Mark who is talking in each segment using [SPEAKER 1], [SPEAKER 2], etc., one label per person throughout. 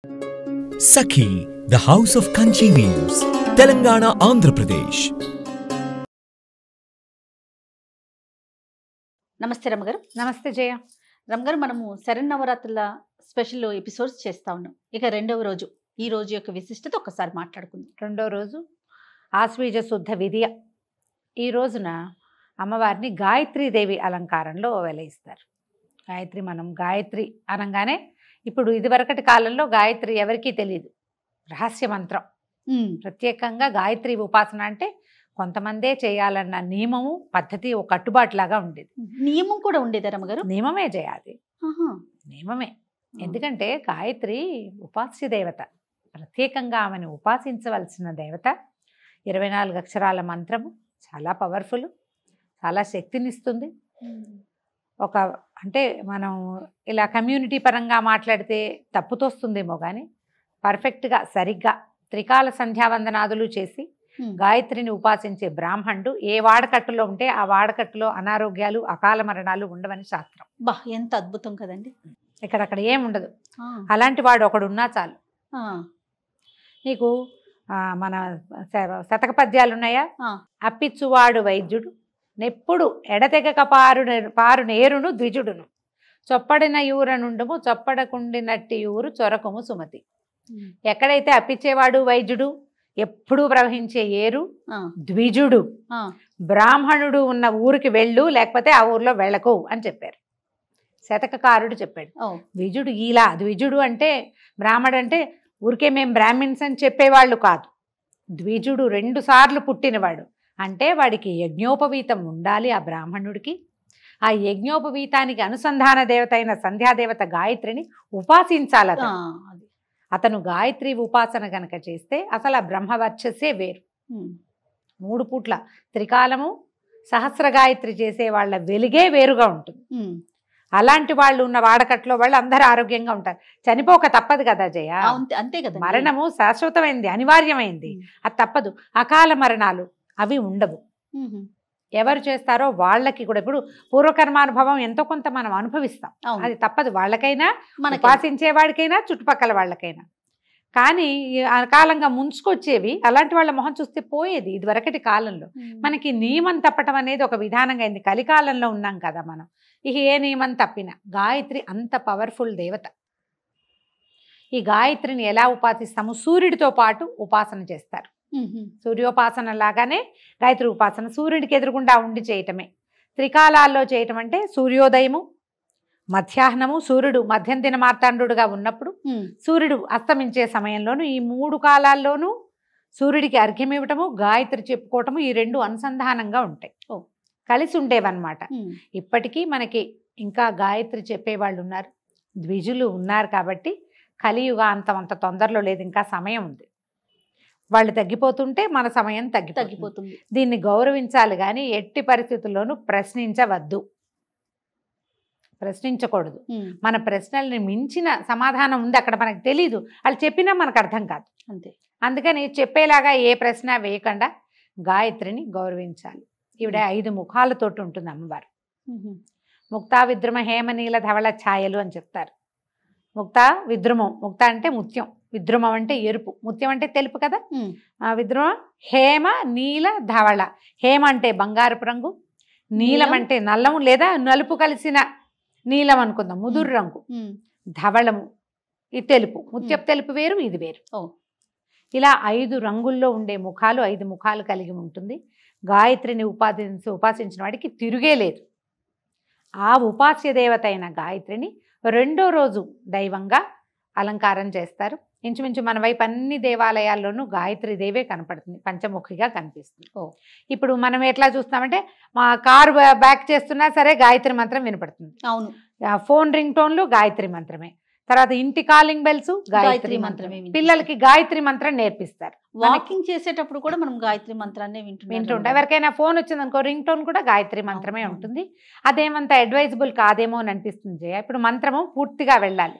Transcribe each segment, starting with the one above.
[SPEAKER 1] Sakhi, the House of Kanchi Weaves, Telangana, Andhra Pradesh.
[SPEAKER 2] నమస్తే రమగారు.
[SPEAKER 3] నమస్తే జయ.
[SPEAKER 2] రమగారు, మనము శరన్నవరాత్రుల స్పెషల్ ఎపిసోడ్స్ చేస్తా ఉన్నాం. ఇక రెండవ రోజు, ఈ రోజు యొక్క విశిష్టత ఒక్కసారి మాట్లాడుకుందాం.
[SPEAKER 3] రెండో రోజు ఆశ్వీజ శుద్ధ విధియ. ఈ రోజున అమ్మవారిని గాయత్రీదేవి అలంకారంలో వెలయిస్తారు. మనం గాయత్రి అనగానే ఇప్పుడు ఇదివరకటి కాలంలో గాయత్రి ఎవరికీ తెలియదు, రహస్య మంత్రం. ప్రత్యేకంగా గాయత్రి ఉపాసన అంటే కొంతమందే చేయాలన్న నియమము, పద్ధతి, ఒక కట్టుబాటులాగా ఉండేది.
[SPEAKER 2] నియమం కూడా ఉండేదా రమగారు?
[SPEAKER 3] నియమమే చేయాలి, నియమమే. ఎందుకంటే గాయత్రి ఉపాస్య దేవత, ప్రత్యేకంగా ఆమెను ఉపాసించవలసిన దేవత. 24 అక్షరాల మంత్రము చాలా పవర్ఫుల్, చాలా శక్తినిస్తుంది. అంటే మనం ఇలా కమ్యూనిటీ పరంగా మాట్లాడితే తప్పుతోస్తుందేమో కానీ పర్ఫెక్ట్గా సరిగ్గా త్రికాల సంధ్యావందనాదులు చేసి గాయత్రిని ఉపాసించే బ్రాహ్మణుడు ఏ వాడకట్టులో ఉంటే ఆ వాడకట్టులో అనారోగ్యాలు, అకాల మరణాలు ఉండవని శాస్త్రం.
[SPEAKER 2] ఎంత అద్భుతం కదండి.
[SPEAKER 3] ఇక్కడక్కడ ఏముండదు. అలాంటి వాడు ఒకడున్నా చాలు. నీకు మన శతక పద్యాలు ఉన్నాయా? అప్పిచ్చువాడు వైద్యుడు, నెప్పుడు ఎడతెగక పారు నేరును ద్విజుడును, చొప్పడిన యూరనుండుము చొప్పడకుండినట్టి యూరు చొరకము సుమతి. ఎక్కడైతే అప్పిచ్చేవాడు వైద్యుడు, ఎప్పుడూ ప్రవహించే ఏరు ద్విజుడు, బ్రాహ్మణుడు ఉన్న ఊరికి వెళ్ళు, లేకపోతే ఆ ఊర్లో వెళ్ళకు అని చెప్పారు. శతకకారుడు చెప్పాడు. ద్విజుడు ఇలా, ద్విజుడు అంటే బ్రాహ్మడు అంటే ఊరికే మేము బ్రాహ్మిన్స్ అని చెప్పేవాళ్ళు కాదు. ద్విజుడు 2 సార్లు పుట్టినవాడు అంటే వాడికి యజ్ఞోపవీతం ఉండాలి. ఆ బ్రాహ్మణుడికి ఆ యజ్ఞోపవీతానికి అనుసంధాన దేవత అయిన సంధ్యాదేవత గాయత్రిని ఉపాసించాలి. అతను గాయత్రి ఉపాసన గనక చేస్తే అసలు ఆ బ్రహ్మవర్చస్సే వేరు. 3 పూట్ల త్రికాలము సహస్ర గాయత్రి చేసే వాళ్ళ వెలుగే వేరుగా ఉంటుంది. అలాంటి వాళ్ళు ఉన్న వాడకట్లో వాళ్ళు అందరూ ఆరోగ్యంగా ఉంటారు. చనిపోక తప్పదు కదా జయ.
[SPEAKER 2] అంతే కదా,
[SPEAKER 3] మరణము శాశ్వతమైంది, అనివార్యమైంది, అది తప్పదు. అకాల మరణాలు అవి ఉండవు. ఎవరు చేస్తారో వాళ్ళకి కూడా ఇప్పుడు పూర్వకర్మానుభవం ఎంతో కొంత మనం అనుభవిస్తాం, అది తప్పదు. వాళ్ళకైనా, ఉపాసించే వాడికైనా, చుట్టుపక్కల వాళ్ళకైనా. కానీ అకాలంగా ముంచుకొచ్చేవి అలాంటి వాళ్ళ మొహం చూస్తే పోయేది. ఇదివరకటి కాలంలో మనకి నియమం తప్పటం అనేది ఒక విధానంగా అయింది. కలికాలంలో ఉన్నాం కదా మనం. ఇక ఏ నియమం తప్పినా గాయత్రి అంత పవర్ఫుల్ దేవత. ఈ గాయత్రిని ఎలా ఉపాసిస్తాము? సూర్యుడితో పాటు ఉపాసన చేస్తారు. సూర్యోపాసన లాగానే గాయత్రి ఉపాసన సూర్యుడికి ఎదురుగుండా ఉండి చేయటమే. త్రికాలాల్లో చేయటం అంటే సూర్యోదయము, మధ్యాహ్నము, సూర్యుడు మధ్యం దిన మార్తాండుగా ఉన్నప్పుడు, సూర్యుడు అస్తమించే సమయంలోనూ, ఈ 3 కాలాల్లోనూ సూర్యుడికి అర్ఘ్యం ఇవ్వటము, గాయత్రి చెప్పుకోవటము, ఈ 2 అనుసంధానంగా ఉంటాయి, కలిసి ఉండేవన్నమాట. ఇప్పటికీ మనకి ఇంకా గాయత్రి చెప్పేవాళ్ళు ఉన్నారు, ద్విజులు ఉన్నారు. కాబట్టి కలియుగ అంత తొందరలో లేదు, ఇంకా సమయం ఉంది. వాళ్ళు తగ్గిపోతుంటే మన సమయం తగ్గిపోతుంది. దీన్ని గౌరవించాలి కానీ ఎట్టి పరిస్థితుల్లోనూ ప్రశ్నించవద్దు, ప్రశ్నించకూడదు. మన ప్రశ్నల్ని మించిన సమాధానం ఉంది అక్కడ, మనకు తెలీదు, వాళ్ళు చెప్పినా మనకు అర్థం కాదు. అంతే. అందుకని చెప్పేలాగా ఏ ప్రశ్న వేయకుండా గాయత్రిని గౌరవించాలి. ఈవిడ 5 ముఖాలతోటి ఉంటుంది అమ్మవారు. ముక్తా విద్రుమ హేమనీల ధవళ ఛాయలు అని చెప్తారు. ముక్త విద్రుమం, ముక్త అంటే ముత్యం, విద్రుమం అంటే ఎరుపు, ముత్యం అంటే తెలుపు కదా. విద్రుమ హేమ నీల ధవళ. హేమ అంటే బంగారపు రంగు, నీలం అంటే నల్లము లేదా నలుపు కలిసిన నీలం అనుకుందాం, ముదురు రంగు. ధవళము ఈ తెలుపు, ముత్యపు తెలుపు వేరు, ఇది వేరు. ఇలా 5 రంగుల్లో ఉండే ముఖాలు, 5 ముఖాలు కలిగి ఉంటుంది. గాయత్రిని ఉపాసించిన వాడికి తిరుగే లేదు. ఆ ఉపాస్య దేవత అయిన గాయత్రిని రెండో రోజు దైవంగా అలంకారం చేస్తారు. ఇంచుమించు మన వైపు అన్ని దేవాలయాల్లోనూ గాయత్రి దేవే కనపడుతుంది, పంచముఖిగా కనిపిస్తుంది. ఇప్పుడు మనం ఎట్లా చూస్తామంటే మా కారు బ్యాక్ చేస్తున్నా సరే గాయత్రి మంత్రం వినపడుతుంది. అవును. ఫోన్ రింగ్ టోన్లు గాయత్రి మంత్రమే. తర్వాత ఇంటి కాలింగ్ బెల్స్ గాయత్రి మంత్రమే. పిల్లలకి గాయత్రి మంత్రం నేర్పిస్తారు.
[SPEAKER 2] వాకింగ్ చేసేటప్పుడు కూడా మనం గాయత్రి మంత్రాన్ని
[SPEAKER 3] వింటుంటాం. ఎవరికైనా ఫోన్ వచ్చింది అనుకో, రింగ్ టోన్ కూడా గాయత్రి మంత్రమే ఉంటుంది. అదేమంత అడ్వైజబుల్ కాదేమో అని అనిపిస్తుంది. ఇప్పుడు మంత్రము పూర్తిగా వెళ్ళాలి,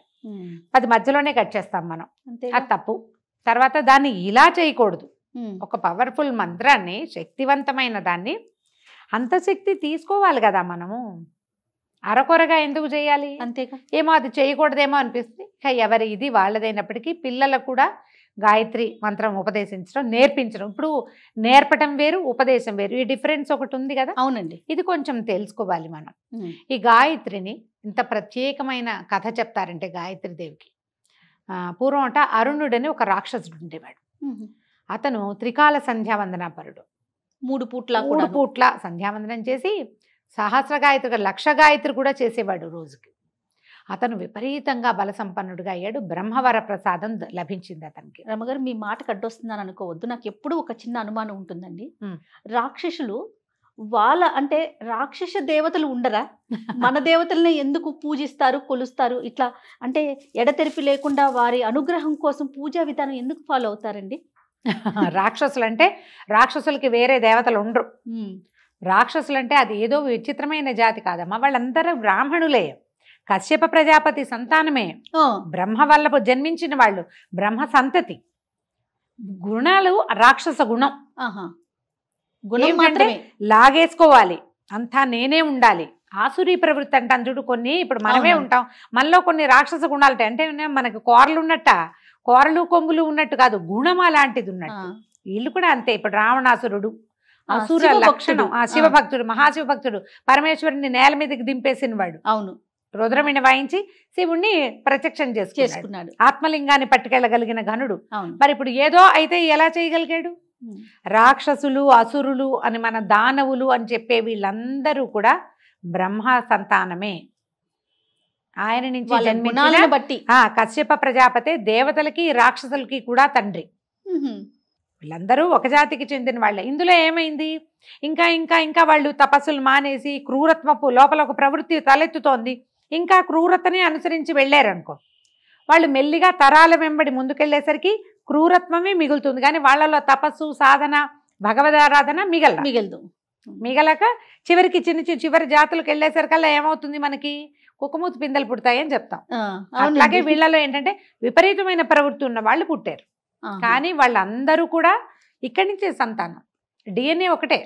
[SPEAKER 3] అది మధ్యలోనే కట్ చేస్తాం మనం, అది తప్పు. తర్వాత దాన్ని ఇలా చేయకూడదు. ఒక పవర్ఫుల్ మంత్రాన్ని, శక్తివంతమైన దాన్ని, అంత శక్తి తీసుకోవాలి కదా మనము. అరకొరగా ఎందుకు చేయాలి?
[SPEAKER 2] అంతేగా.
[SPEAKER 3] ఏమో అది చేయకూడదేమో అనిపిస్తుంది. ఇక ఎవరి ఇది వాళ్ళదైనప్పటికీ పిల్లలకు కూడా గాయత్రి మంత్రం ఉపదేశించడం, నేర్పించడం. ఇప్పుడు నేర్పటం వేరు, ఉపదేశం వేరు. ఈ డిఫరెన్స్ ఒకటి ఉంది కదా.
[SPEAKER 2] అవునండి.
[SPEAKER 3] ఇది కొంచెం తెలుసుకోవాలి మనం. ఈ గాయత్రిని ఇంత ప్రత్యేకమైన కథ చెప్తారంటే గాయత్రి దేవికి, పూర్వమట అరుణుడని ఒక రాక్షసుడు ఉండేవాడు. అతను త్రికాల సంధ్యావందనాపరుడు.
[SPEAKER 2] 3 పూట్ల
[SPEAKER 3] సంధ్యావందనం చేసి సహస్ర గాయత్రి, 1,00,000 గాయత్రి కూడా చేసేవాడు రోజుకి. అతను విపరీతంగా బల సంపన్నుడిగా అయ్యాడు. బ్రహ్మవర ప్రసాదం లభించింది అతనికి.
[SPEAKER 2] రమగారు, మీ మాట కడ్డొస్తుందని అనుకోవద్దు. నాకు ఎప్పుడూ ఒక చిన్న అనుమానం ఉంటుందండి. రాక్షసులు అంటే రాక్షస దేవతలు ఉండరా? మన దేవతల్ని ఎందుకు పూజిస్తారు, కొలుస్తారు? ఇట్లా అంటే ఎడతెరిపి లేకుండా వారి అనుగ్రహం కోసం పూజా విధానం ఎందుకు ఫాలో అవుతారండి?
[SPEAKER 3] రాక్షసులకి వేరే దేవతలు ఉండరు. రాక్షసులంటే అది ఏదో విచిత్రమైన జాతి కాదమ్మా. వాళ్ళందరూ బ్రాహ్మణులే, కశ్యప ప్రజాపతి సంతానమే, బ్రహ్మ వల్ల జన్మించిన వాళ్ళు, బ్రహ్మ సంతతి. గుణాలు రాక్షస గుణం. గుణం లాగేసుకోవాలి, అంతా నేనే ఉండాలి. ఆసురీ ప్రవృత్తి అంటాను చూడు. కొన్ని ఇప్పుడు మనమే ఉంటాం, మనలో కొన్ని రాక్షస గుణాలు ఉంటాయి. అంటే మనకు కూరలు ఉన్నట్ట, కూరలు కొమ్ములు ఉన్నట్టు కాదు, గుణం అలాంటిది ఉన్నట్టు. వీళ్ళు కూడా అంతే. ఇప్పుడు రావణాసురుడు అసుర లక్షణం, శివభక్తుడు, మహాశివభక్తుడు, పరమేశ్వరుని నేల మీదకి దింపేసిన వాడు.
[SPEAKER 2] అవును.
[SPEAKER 3] రుద్రమిని వాయించి శివుణ్ణి ప్రత్యక్షం చేసుకున్నాడు. ఆత్మలింగాన్ని పట్టుకెళ్ళగలిగిన ఘనుడు. మరి ఇప్పుడు ఏదో అయితే ఎలా చేయగలిగాడు? రాక్షసులు, అసురులు అని, మన దానవులు అని చెప్పే వీళ్ళందరూ కూడా బ్రహ్మ సంతానమే. ఆయన నుంచి జన్మించిన
[SPEAKER 2] బట్టి
[SPEAKER 3] కశ్యప ప్రజాపతి దేవతలకి రాక్షసులకి కూడా తండ్రి. వీళ్ళందరూ ఒక జాతికి చెందిన వాళ్ళే. ఇందులో ఏమైంది? ఇంకా ఇంకా ఇంకా వాళ్ళు తపస్సులు మానేసి క్రూరత్వపు లోపల ఒక ప్రవృత్తి తలెత్తుతోంది. ఇంకా క్రూరతని అనుసరించి వెళ్ళారనుకో, వాళ్ళు మెల్లిగా తరాల వెంబడి ముందుకెళ్లేసరికి క్రూరత్వమే మిగులుతుంది. కానీ వాళ్ళలో తపస్సు, సాధన, భగవదారాధన మిగలక చివరికి చివరి జాతులకు వెళ్ళేసరికల్లా ఏమవుతుంది? మనకి కుక్కమూతి పిందెలు పుడతాయని చెప్తాం. అట్లాగే వీళ్ళలో ఏంటంటే విపరీతమైన ప్రవృత్తి ఉన్న వాళ్ళు పుట్టారు. కానీ వాళ్ళందరూ కూడా ఇక్కడి నుంచే సంతానం. DNA ఒకటే,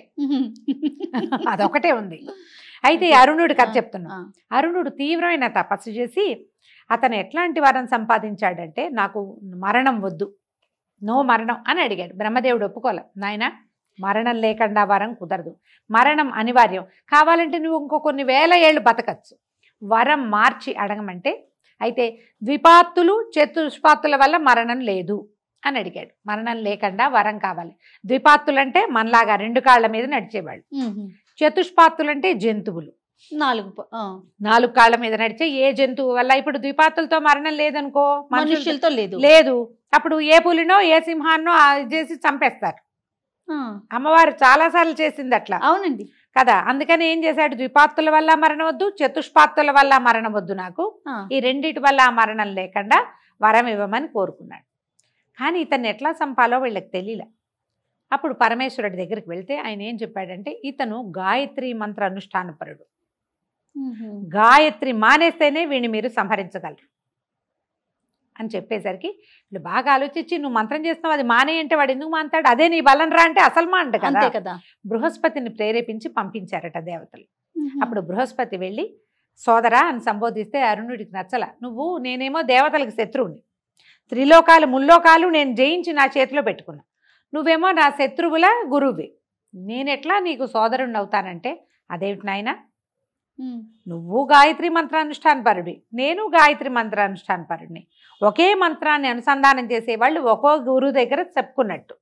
[SPEAKER 3] అదొకటే ఉంది. అయితే అరుణుడి కథ చెప్తున్నా. అరుణుడు తీవ్రమైన తపస్సు చేసి అతను ఎట్లాంటి వరం సంపాదించాడంటే, నాకు మరణం వద్దు, నో మరణం అని అడిగాడు. బ్రహ్మదేవుడు ఒప్పుకోలే. నాయన, మరణం లేకుండా వరం కుదరదు, మరణం అనివార్యం, కావాలంటే నువ్వు ఇంకో కొన్ని వేల ఏళ్ళు బతకచ్చు, వరం మార్చి అడగమంటే, అయితే ద్విపాత్తులు చతుష్పాత్తుల వల్ల మరణం లేదు అని అడిగాడు. మరణం లేకుండా వరం కావాలి. ద్విపాత్తులంటే మనలాగా 2 కాళ్ళ మీద నడిచేవాళ్ళు. చతుష్పాత్తులంటే జంతువులు, 4 కాళ్ళ మీద నడిచే ఏ జంతువు వల్ల. ఇప్పుడు ద్విపాత్తులతో మరణం లేదనుకో,
[SPEAKER 2] మనుషులతో
[SPEAKER 3] లేదు. అప్పుడు ఏ పులినో ఏ సింహాన్నో చేసి చంపేస్తారు. అమ్మవారు చాలాసార్లు చేసింది అట్లా.
[SPEAKER 2] అవునండి
[SPEAKER 3] కదా. అందుకని ఏం చేశాడు? ద్విపాత్తుల వల్ల మరణం వద్దు, చతుష్పాత్తుల వల్ల మరణం వద్దు, నాకు ఈ రెండిటి వల్ల ఆ మరణం లేకుండా వరం ఇవ్వమని కోరుకున్నాడు. కానీ ఇతన్ని ఎట్లా చంపాలో వీళ్ళకి తెలియలే. అప్పుడు పరమేశ్వరుడి దగ్గరికి వెళ్తే ఆయన ఏం చెప్పాడంటే, ఇతను గాయత్రి మంత్ర అనుష్ఠానపరుడు, గాయత్రి మానేస్తేనే వీడిని మీరు సంహరించగలరు అని చెప్పేసరికి వీళ్ళు బాగా ఆలోచించి, నువ్వు మంత్రం చేస్తున్నావు, అది మానే అంటే వాడు ఎందుకు మానతాడు, అదే నీ బలం రా అంటే అసలు మాంట కదా. బృహస్పతిని ప్రేరేపించి పంపించారట దేవతలు. అప్పుడు బృహస్పతి వెళ్ళి సోదరా అని సంబోధిస్తే అరుణుడికి నచ్చల. నేనేమో దేవతలకు శత్రువుని, త్రిలోకాలు ముల్లోకాలు నేను జయించి నా చేతిలో పెట్టుకున్నా, నువ్వేమో నా శత్రువుల గురువువి, నేనెట్లా నీకు సోదరుణ్ణి అవుతానంటే, అదేమిటి నాయనా, నువ్వు గాయత్రి మంత్రానుష్ఠానపరుడి, నేను గాయత్రి మంత్రానుష్ఠానపరుడిని, ఒకే మంత్రాన్ని అనుసంధానం చేసేవాళ్ళు ఒక్కో గురువు దగ్గర చెప్పుకున్నట్టు.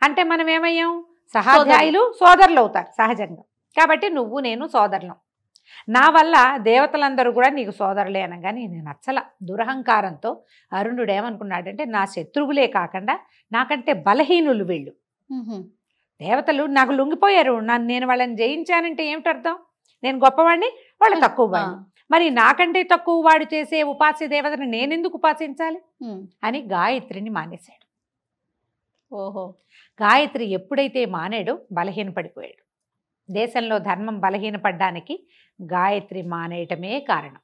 [SPEAKER 3] అంటే మనం ఏమయ్యాం? సహాధ్యాయులు, సోదరులు అవుతారు సహజంగా. కాబట్టి నువ్వు నేను సోదరులం. నా వల్ల దేవతలందరూ కూడా నీకు సోదరులే అనగానే నేను నచ్చల. దురహంకారంతో అరుణుడు ఏమనుకున్నాడంటే, నా శత్రువులే కాకుండా నాకంటే బలహీనులు వీళ్ళు, దేవతలు నాకు లొంగిపోయారు, నేను వాళ్ళని జయించానంటే ఏమిటి అర్థం? నేను గొప్పవాడిని, వాళ్ళు తక్కువ వాడిని. మరి నాకంటే తక్కువ వాడు చేసే ఉపాస్య దేవతను నేనెందుకు ఉపాసించాలి అని గాయత్రిని మానేశాడు.
[SPEAKER 2] ఓహో.
[SPEAKER 3] గాయత్రి ఎప్పుడైతే మానేడో బలహీనపడిపోయాడు. దేశంలో ధర్మం బలహీనపడ్డానికి గాయత్రి మానేయటమే కారణం.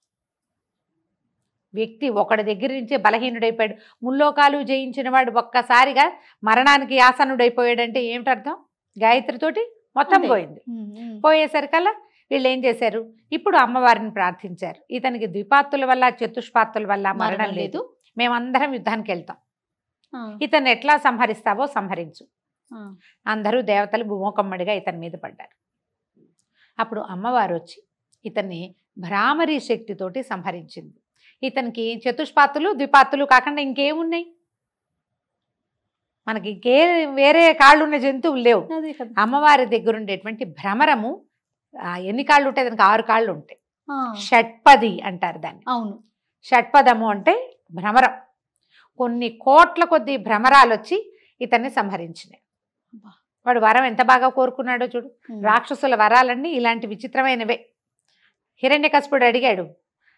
[SPEAKER 3] వ్యక్తి ఒకడి దగ్గర నుంచే బలహీనుడైపోయాడు. ముల్లోకాలు జయించిన వాడు ఒక్కసారిగా మరణానికి ఆసనుడైపోయాడంటే ఏమిటి అర్థం? గాయత్రితోటి మొత్తం పోయింది. పోయేసరికల్లా వీళ్ళు ఏం చేశారు, ఇప్పుడు అమ్మవారిని ప్రార్థించారు. ఇతనికి ద్విపాత్తుల వల్ల చతుష్పాత్తుల వల్ల మరణం లేదు, మేమందరం యుద్ధానికి వెళ్తాం, ఇతన్ని ఎట్లా సంహరిస్తావో సంహరించు. అందరూ దేవతలు భూమోకమ్మడిగా ఇతని మీద పడ్డారు. అప్పుడు అమ్మవారు వచ్చి ఇతన్ని భ్రామరీ శక్తితోటి సంహరించింది. ఇతనికి చతుష్పాత్తులు ద్విపాత్తులు కాకుండా ఇంకేమున్నాయి, మనకి ఇంకే వేరే కాళ్ళు ఉన్న జంతువులు లేవు. అమ్మవారి దగ్గర ఉండేటువంటి భ్రమరము ఎన్ని కాళ్ళు ఉంటాయి, దానికి 6 కాళ్ళు ఉంటాయి. షట్పది అంటారు దాన్ని.
[SPEAKER 2] అవును,
[SPEAKER 3] షట్పదము అంటే భ్రమరం. కొన్ని కోట్ల కొద్ది భ్రమరాలు వచ్చి ఇతన్ని సంహరించినాయి. వాడు వరం ఎంత బాగా కోరుకున్నాడో చూడు. రాక్షసుల వరాలన్నీ ఇలాంటి విచిత్రమైనవే. హిరణ్యకశిపుడు అడిగాడు,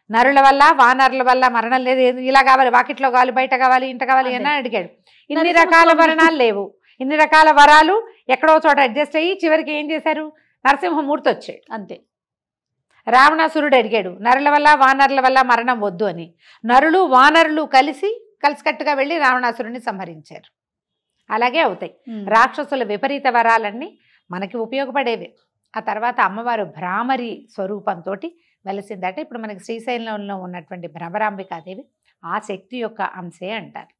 [SPEAKER 3] నరుల వల్ల వానరుల వల్ల మరణం లేదు, ఇలా కావాలి, వాకిట్లో కావాలి, బయట కావాలి, ఇంట కావాలి అని అడిగాడు. ఇన్ని రకాల వరణాలు లేవు, ఇన్ని రకాల వరాలు ఎక్కడో చోట అడ్జస్ట్ అయ్యి చివరికి ఏం చేశారు, నరసింహమూర్తి వచ్చాడు
[SPEAKER 2] అంతే.
[SPEAKER 3] రావణాసురుడు అడిగాడు, నరుల వల్ల వానరుల వల్ల మరణం వద్దు అని. నరులు వానరులు కలిసికట్టుగా వెళ్ళి రావణాసురుడిని సంహరించారు. అలాగే అవుతాయి రాక్షసుల విపరీత వరాలన్నీ మనకి ఉపయోగపడేవి. ఆ తర్వాత అమ్మవారు భ్రామరి స్వరూపంతో వెలసిందట. ఇప్పుడు మనకి శ్రీశైలంలో ఉన్నటువంటి భ్రమరాంబికాదేవి ఆ శక్తి యొక్క అంశే అంటారు.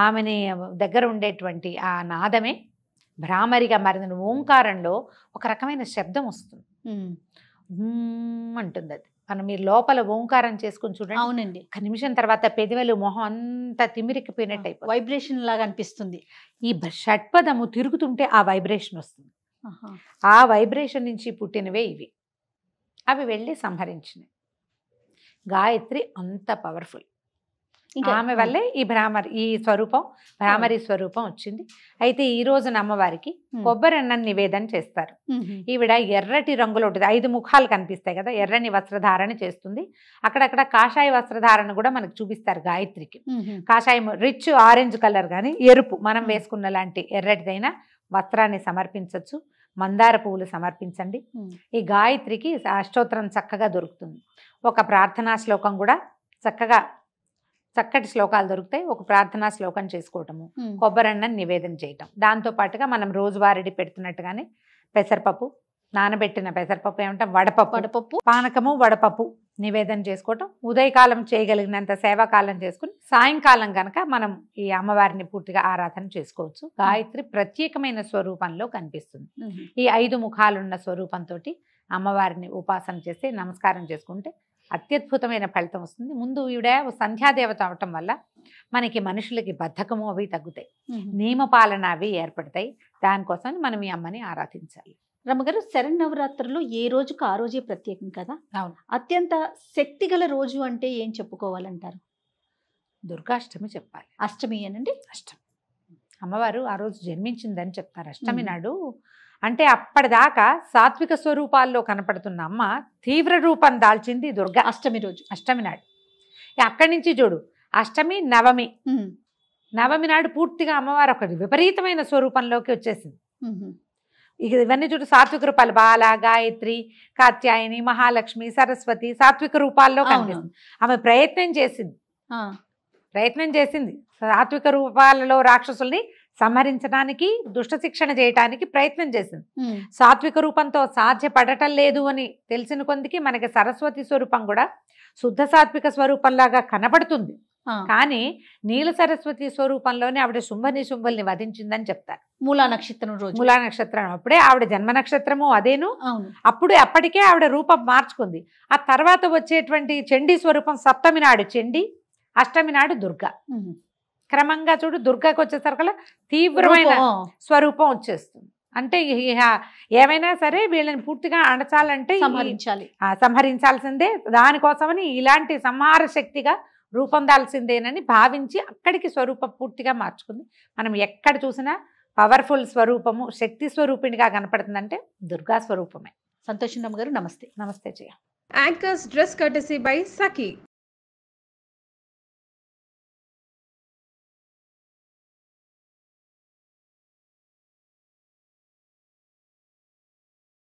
[SPEAKER 3] ఆమెని దగ్గర ఉండేటువంటి ఆ నాదమే భ్రామరిగా మారింది. ఓంకారంలో ఒక రకమైన శబ్దం వస్తుంది, అంటుంది అది. మనం మీరు లోపల ఓంకారం చేసుకుని చూడండి.
[SPEAKER 2] అవునండి.
[SPEAKER 3] ఒక నిమిషం తర్వాత పెదవులు మొహం అంతా తిమిరికిపోయినట్టు అయిపోతుంది,
[SPEAKER 2] వైబ్రేషన్ లాగా అనిపిస్తుంది.
[SPEAKER 3] ఈ షట్పదము తిరుగుతుంటే ఆ వైబ్రేషన్ వస్తుంది. ఆ వైబ్రేషన్ నుంచి పుట్టినవే ఇవి. అవి వెళ్ళి సంహరించినవి. గాయత్రి అంత పవర్ఫుల్. ఆమె వల్లే ఈ స్వరూపం భ్రామరి స్వరూపం వచ్చింది. అయితే ఈ రోజున అమ్మవారికి కొబ్బరి అన్నం నివేదన చేస్తారు. ఈవిడ ఎర్రటి రంగులో ఉంటుంది, 5 ముఖాలు కనిపిస్తాయి కదా, ఎర్రని వస్త్రధారణ చేస్తుంది. అక్కడక్కడ కాషాయ వస్త్రధారణ కూడా మనకు చూపిస్తారు గాయత్రికి. కాషాయం రిచ్ ఆరెంజ్ కలర్ కానీ ఎరుపు మనం వేసుకున్న లాంటి ఎర్రటిదైనా వస్త్రాన్ని సమర్పించవచ్చు. మందార పువ్వులు సమర్పించండి. ఈ గాయత్రికి అష్టోత్తరం చక్కగా దొరుకుతుంది. ఒక ప్రార్థనా శ్లోకం కూడా చక్కటి శ్లోకాలు దొరుకుతాయి. ఒక ప్రార్థనా శ్లోకం చేసుకోవటము, కొబ్బరన్నం నివేదన చేయటం. దాంతో పాటుగా మనం రోజువారీ పెడుతున్నట్టుగానే పెసరపప్పు, నానబెట్టిన పెసరపప్పు ఏమంటాం, వడపప్పు, పానకము వడపప్పు నివేదన చేసుకోవటం. ఉదయకాలం చేయగలిగినంత సేవాకాలం చేసుకుని సాయంకాలం కనుక మనం ఈ అమ్మవారిని పూర్తిగా ఆరాధన చేసుకోవచ్చు. గాయత్రి ప్రత్యేకమైన స్వరూపంలో కనిపిస్తుంది. ఈ 5 ముఖాలున్న స్వరూపంతో అమ్మవారిని ఉపాసన చేస్తే, నమస్కారం చేసుకుంటే అత్యద్భుతమైన ఫలితం వస్తుంది. ముందు ఈవిడ సంధ్యాదేవత అవటం వల్ల మనకి మనుషులకి బద్ధకము అవి తగ్గుతాయి, నియమపాలన అవి ఏర్పడతాయి. దానికోసం మనం ఈ అమ్మని ఆరాధించాలి.
[SPEAKER 2] రమ్మగారు, శరన్నవరాత్రులు ఏ రోజుకు ఆ రోజే ప్రత్యేకం కదా.
[SPEAKER 3] అవును.
[SPEAKER 2] అత్యంత శక్తిగల రోజు అంటే ఏం చెప్పుకోవాలంటారు?
[SPEAKER 3] దుర్గాష్టమి చెప్పాలి.
[SPEAKER 2] అష్టమి అనండి.
[SPEAKER 3] అష్టమి అమ్మవారు ఆ రోజు జన్మించిందని చెప్తారు. అష్టమి నాడు అంటే అప్పటిదాకా సాత్విక స్వరూపాల్లో కనపడుతున్న అమ్మ తీవ్ర రూపం దాల్చింది దుర్గా
[SPEAKER 2] అష్టమి రోజు,
[SPEAKER 3] అష్టమి నాడు. అక్కడి నుంచి చూడు, అష్టమి నవమి, నవమి నాడు పూర్తిగా అమ్మవారు ఒక విపరీతమైన స్వరూపంలోకి వచ్చేసింది. ఇక ఇవన్నీ చూడు సాత్విక రూపాలు, బాల, గాయత్రి, కాత్యాయని, మహాలక్ష్మి, సరస్వతి సాత్విక రూపాల్లో కనిపిస్తుంది. ఆమె ప్రయత్నం చేసింది సాత్విక రూపాలలో రాక్షసుల్ని సంహరించడానికి, దుష్ట శిక్షణ చేయటానికి ప్రయత్నం చేసింది. సాత్విక రూపంతో సాధ్యపడటం లేదు అని తెలిసిన కొందికి మనకి సరస్వతి స్వరూపం కూడా శుద్ధ సాత్విక స్వరూపంలాగా కనబడుతుంది. కానీ నీల సరస్వతి స్వరూపంలోనే ఆవిడ శుంభని వధించిందని చెప్తారు.
[SPEAKER 2] మూలా నక్షత్రం రోజు,
[SPEAKER 3] మూలా నక్షత్రం అప్పుడే ఆవిడ జన్మ నక్షత్రము అదేను. అప్పటికే ఆవిడ రూపం మార్చుకుంది. ఆ తర్వాత వచ్చేటువంటి చండీ స్వరూపం సప్తమి నాడు చండీ, అష్టమి నాడు దుర్గా. క్రమంగా చూడు దుర్గాకి వచ్చేసరికల్లా తీవ్రమైన స్వరూపం వచ్చేస్తుంది. అంటే ఏమైనా సరే వీళ్ళని పూర్తిగా అణచాలంటే సంహరించాల్సిందే. దానికోసమని ఇలాంటి సంహార శక్తిగా రూపం దాల్సిందేనని భావించి అక్కడికి స్వరూపం పూర్తిగా మార్చుకుంది. మనం ఎక్కడ చూసినా పవర్ఫుల్ స్వరూపము, శక్తి స్వరూపిణిగా కనపడుతుందంటే దుర్గా స్వరూపమే.
[SPEAKER 2] సంతోషం గారు, నమస్తే.
[SPEAKER 3] నమస్తే జయ.
[SPEAKER 4] Anchor's dress courtesy by Saki.